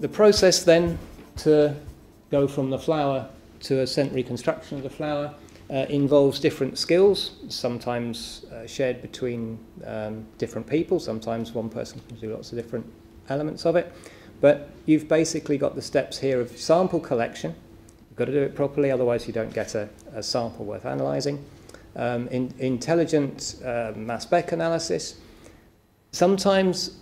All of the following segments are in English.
the process then to go from the flower to a scent reconstruction of the flower involves different skills, sometimes shared between different people, sometimes one person can do lots of different elements of it. But you've basically got the steps here of sample collection. You've got to do it properly, otherwise you don't get a sample worth analysing. Intelligent mass spec analysis. Sometimes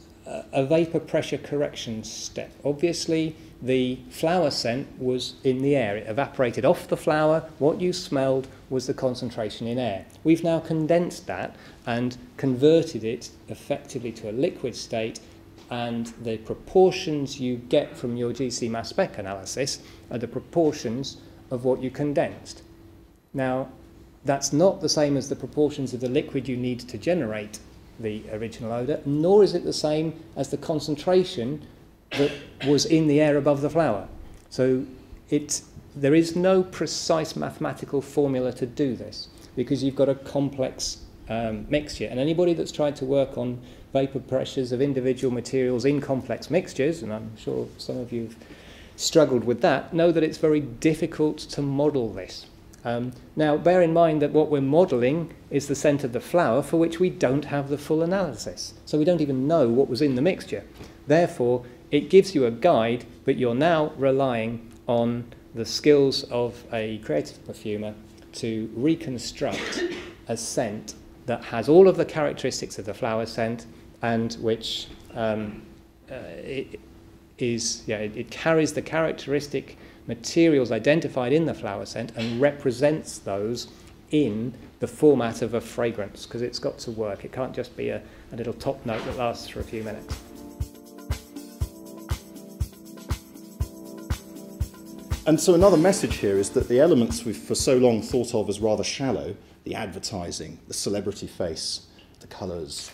a vapour pressure correction step. Obviously, the flower scent was in the air. It evaporated off the flower. What you smelled was the concentration in air. We've now condensed that and converted it effectively to a liquid state, and the proportions you get from your GC mass spec analysis are the proportions of what you condensed. Now, that's not the same as the proportions of the liquid you need to generate the original odour, nor is it the same as the concentration that was in the air above the flower. So there is no precise mathematical formula to do this, because you've got a complex mixture. And anybody that's tried to work on vapour pressures of individual materials in complex mixtures, and I'm sure some of you have struggled with that, know that it's very difficult to model this. Now, bear in mind that what we're modelling is the scent of the flower, for which we don't have the full analysis. So we don't even know what was in the mixture. Therefore, it gives you a guide, but you're now relying on the skills of a creative perfumer to reconstruct a scent that has all of the characteristics of the flower scent, and which it carries the characteristic materials identified in the flower scent and represents those in the format of a fragrance, because it's got to work. It can't just be a little top note that lasts for a few minutes. And so another message here is that the elements we've for so long thought of as rather shallow, the advertising, the celebrity face, the colours,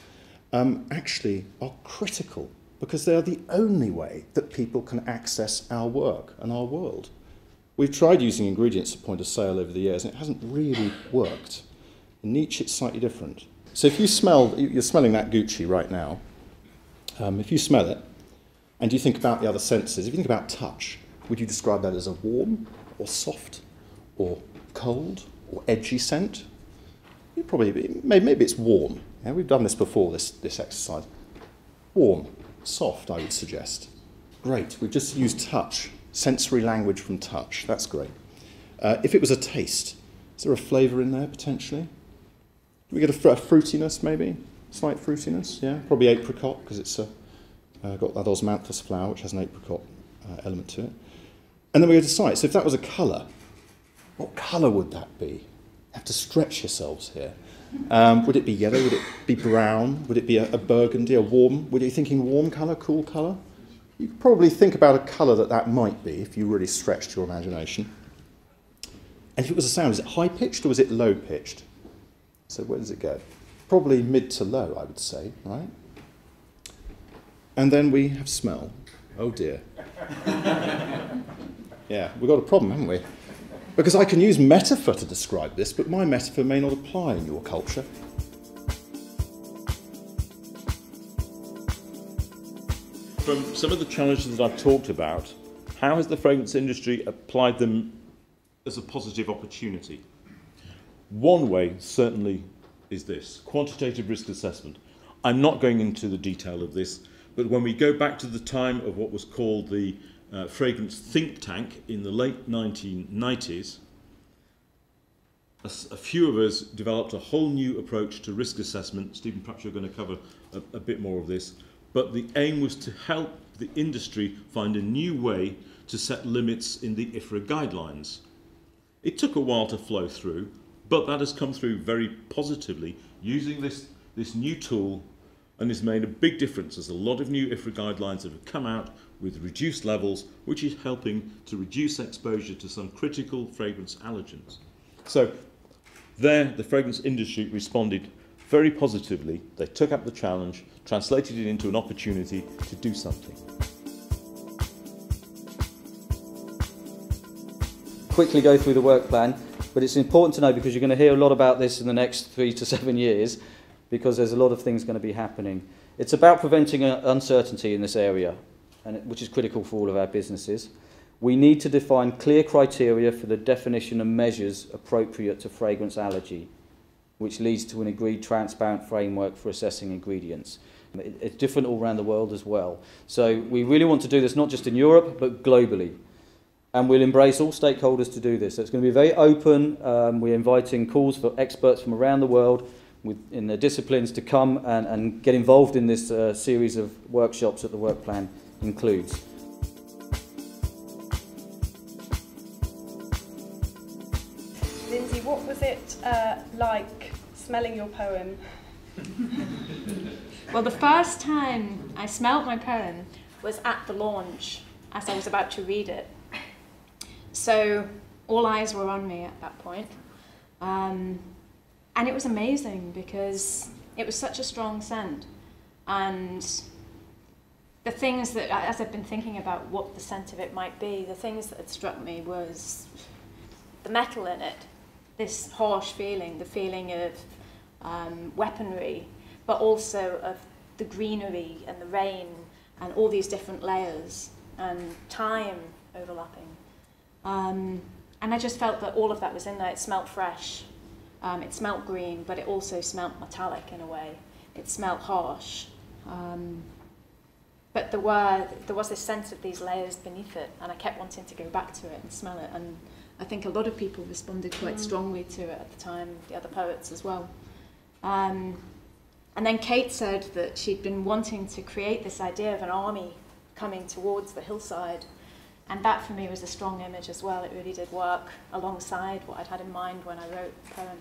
actually are critical, because they are the only way that people can access our work and our world. We've tried using ingredients at point of sale over the years, and it hasn't really worked. In niche, it's slightly different. So if you you're smelling that Gucci right now, if you smell it, and you think about the other senses, if you think about touch, would you describe that as a warm, or soft, or cold, or edgy scent? You'd probably maybe it's warm. Yeah, we've done this before, this exercise. Warm. Soft, I would suggest. Great, we've just used touch, sensory language from touch. That's great. If it was a taste, is there a flavour in there potentially? Do we get a fruitiness maybe? Slight fruitiness, yeah? Probably apricot, because it's got that osmanthus flower, which has an apricot element to it. And then we go to sight. So if that was a colour, what colour would that be? You have to stretch yourselves here. Would it be yellow? Would it be brown? Would it be a burgundy, a warm? Were you thinking warm colour, cool colour? You could probably think about a colour that might be if you really stretched your imagination. And if it was a sound, is it high-pitched or is it low-pitched? So where does it go? Probably mid to low, I would say, right? And then we have smell. Oh dear. Yeah, we've got a problem, haven't we? Because I can use metaphor to describe this, but my metaphor may not apply in your culture. From some of the challenges that I've talked about, how has the fragrance industry applied them as a positive opportunity? One way certainly is this, quantitative risk assessment. I'm not going into the detail of this, but when we go back to the time of what was called the fragrance think tank in the late 1990s, a few of us developed a whole new approach to risk assessment. Stephen, perhaps you're going to cover a bit more of this, but the aim was to help the industry find a new way to set limits in the IFRA guidelines. It took a while to flow through, but that has come through very positively using this new tool, and has made a big difference. There's a lot of new IFRA guidelines that have come out with reduced levels, which is helping to reduce exposure to some critical fragrance allergens. So there, the fragrance industry responded very positively. They took up the challenge, translated it into an opportunity to do something. Quickly go through the work plan, but it's important to know, because you're going to hear a lot about this in the next 3 to 7 years, because there's a lot of things going to be happening. It's about preventing uncertainty in this area. which is critical for all of our businesses. We need to define clear criteria for the definition of measures appropriate to fragrance allergy, which leads to an agreed transparent framework for assessing ingredients. It's different all around the world as well. So we really want to do this not just in Europe, but globally. And we'll embrace all stakeholders to do this. So it's going to be very open. We're inviting calls for experts from around the world in their disciplines to come and get involved in this series of workshops that the work plan includes. Lindsay, what was it like smelling your poem? Well, the first time I smelt my poem was at the launch as I was about to read it. So all eyes were on me at that point. And it was amazing because it was such a strong scent. And the things that, as I've been thinking about what the scent of it might be, the things that had struck me was the metal in it, this harsh feeling, the feeling of weaponry, but also of the greenery and the rain and all these different layers and time overlapping. And I just felt that all of that was in there. It smelt fresh, it smelt green, but it also smelt metallic in a way. It smelt harsh. But there was this sense of these layers beneath it, and I kept wanting to go back to it and smell it. And I think a lot of people responded quite strongly to it at the time, the other poets as well. And then Kate said that she'd been wanting to create this idea of an army coming towards the hillside. And that for me was a strong image as well. It really did work alongside what I'd had in mind when I wrote the poem.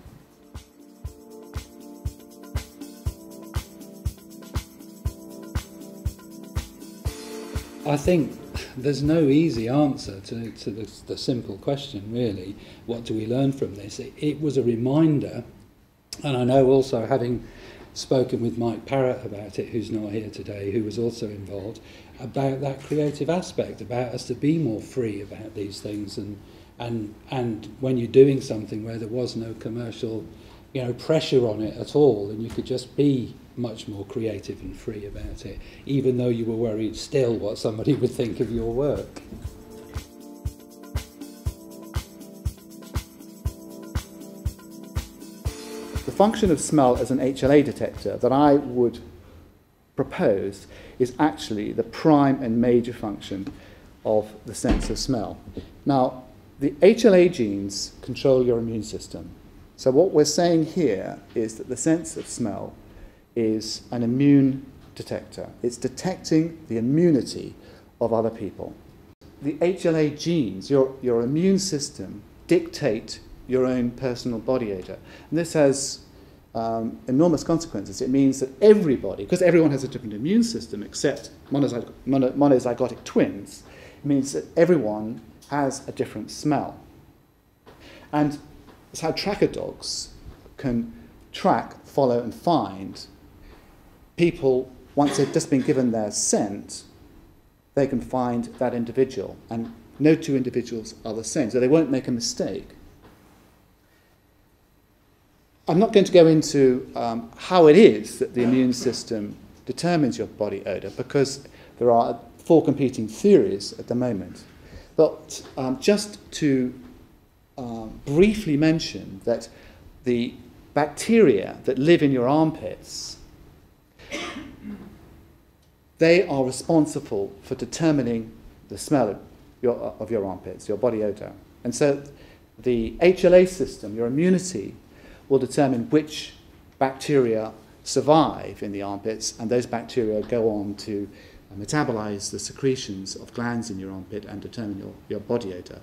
I think there's no easy answer to the simple question, really. What do we learn from this? It was a reminder, and I know also, having spoken with Mike Parrott about it, who's not here today, who was also involved, about that creative aspect, about us to be more free about these things, and when you're doing something where there was no commercial, pressure on it at all, and you could just be much more creative and free about it, even though you were worried still what somebody would think of your work. The function of smell as an HLA detector that I would propose is actually the prime and major function of the sense of smell. Now, the HLA genes control your immune system. So what we're saying here is that the sense of smell is an immune detector. It's detecting the immunity of other people. The HLA genes, your immune system, dictate your own personal body odor. And this has enormous consequences. It means that everybody, because everyone has a different immune system except monozygotic twins, it means that everyone has a different smell. And it's how tracker dogs can track, follow, and find people. Once they've just been given their scent, they can find that individual, and no two individuals are the same, so they won't make a mistake. I'm not going to go into how it is that the immune system determines your body odour, because there are 4 competing theories at the moment. But just to briefly mention that the bacteria that live in your armpits, they are responsible for determining the smell of your armpits, your body odour. And so the HLA system, your immunity, will determine which bacteria survive in the armpits, and those bacteria go on to metabolize the secretions of glands in your armpit and determine your body odour.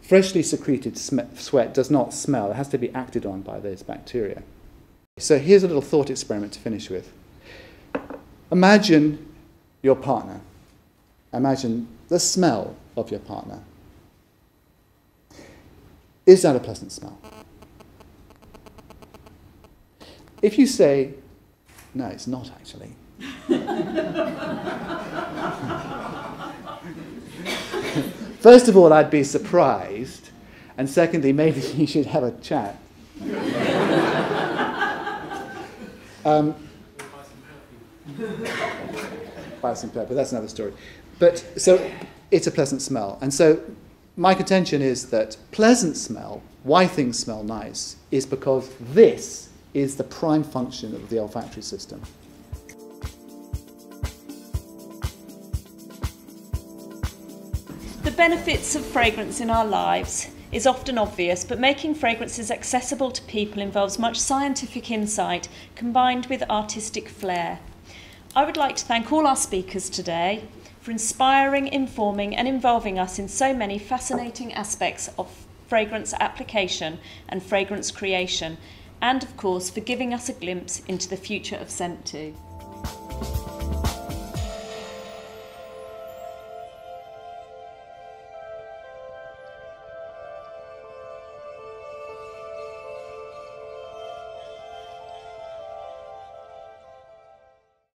Freshly secreted sweat does not smell. It has to be acted on by those bacteria. So here's a little thought experiment to finish with. Imagine your partner. Imagine the smell of your partner. Is that a pleasant smell? If you say, no, it's not actually. First of all, I'd be surprised. And secondly, maybe you should have a chat. Buy some perfume, that's another story. But so it's a pleasant smell. And so my contention is that pleasant smell, why things smell nice, is because this is the prime function of the olfactory system. The benefits of fragrance in our lives is often obvious, but making fragrances accessible to people involves much scientific insight combined with artistic flair. I would like to thank all our speakers today for inspiring, informing and involving us in so many fascinating aspects of fragrance application and fragrance creation, and of course for giving us a glimpse into the future of scent too.